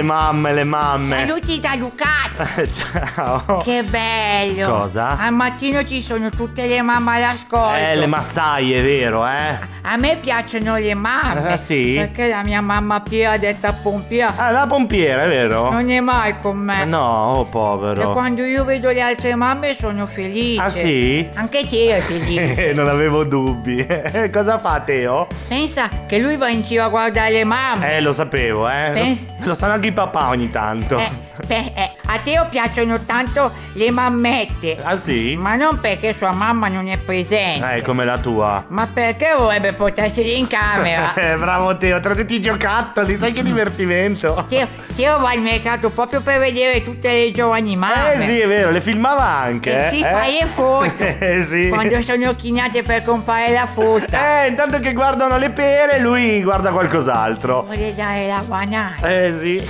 le mamme, le mamme. Saluti da Lucazzo. Ciao. Che bello. Cosa? Al mattino ci sono tutte le mamme all'ascolto. Le massaie, vero, A me piacciono le mamme. Ah, sì? Perché la mia mamma Pia, detta Pompia, Ah, la pompiera, è vero? non è mai con me. No, oh E povero. quando io vedo le altre mamme sono felice. Ah, sì? Anche te è felice. Non avevo dubbi. Cosa fa Teo? Pensa che lui va in giro a guardare le mamme. Lo sapevo, Pens- Lo sanno anche i papà ogni tanto. A Teo piacciono tanto le mammette. Ah, sì? Ma non perché sua mamma non è presente. Come la tua. Ma perché vorrebbe portarseli in camera. Bravo Teo, tra tutti i giocattoli, sai che divertimento. Teo va al mercato proprio per vedere tutte le giovani mamme. Sì, è vero, le filmava anche. Sì, fai le foto. Sì. Quando sono chinate per comprare la frutta. Intanto che guardano le pere, lui guarda qualcos'altro. Vuole dare la banana. Sì.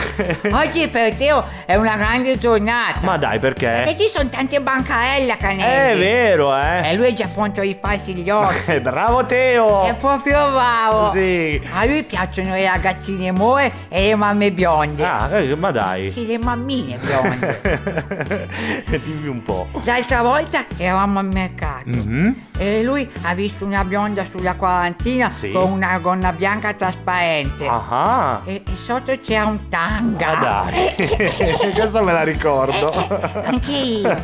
Oggi per Teo è una grande giornata. Ma dai, perché? Perché ci sono tante bancarelle a Canelli. È vero, E lui è già pronto a rifarsi gli occhi. Bravo Teo. È proprio bravo. Sì. A lui piacciono le ragazzine more e le mamme bionde. Ma dai. Sì, le mammine bionde. Dimmi un po'. L'altra volta eravamo al mercato e lui ha visto una bionda sulla quarantina con una gonna bianca trasparente. E sotto c'era un tanga. Ma dai. Questa me la ricordo. Anche io.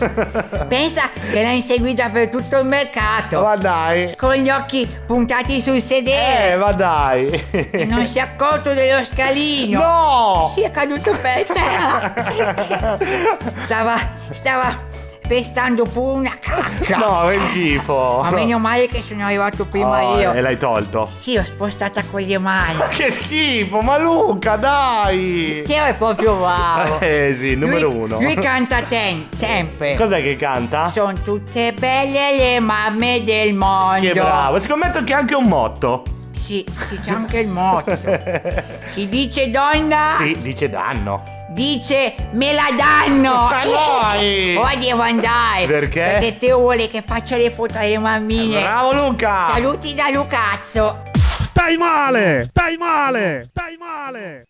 Pensa che l'ha inseguita per tutto il mercato. Ma dai. Con gli occhi puntati sul sedere. Ma dai. E non si è accorto dello scalino. No! Si è caduto per terra. Stava pestando pure una cacca. No, che schifo. Ma meno male che sono arrivato prima io. E l'hai tolto? Sì, ho spostata con le mani. Che schifo, ma Luca, dai! Teo è proprio bravo. Sì, numero uno. Lui canta sempre. Cos'è che canta? Sono tutte belle le mamme del mondo. Che bravo, scommetto che ha anche un motto. Sì, c'è anche il motto. Chi dice donna? Sì, dice danno. Dice me la danno. Ora devo andare. Perché? Perché Teo vuole che faccia le foto alle mammine. Bravo Luca. Saluti da Lucazzo. Stai male! Stai male! Stai male!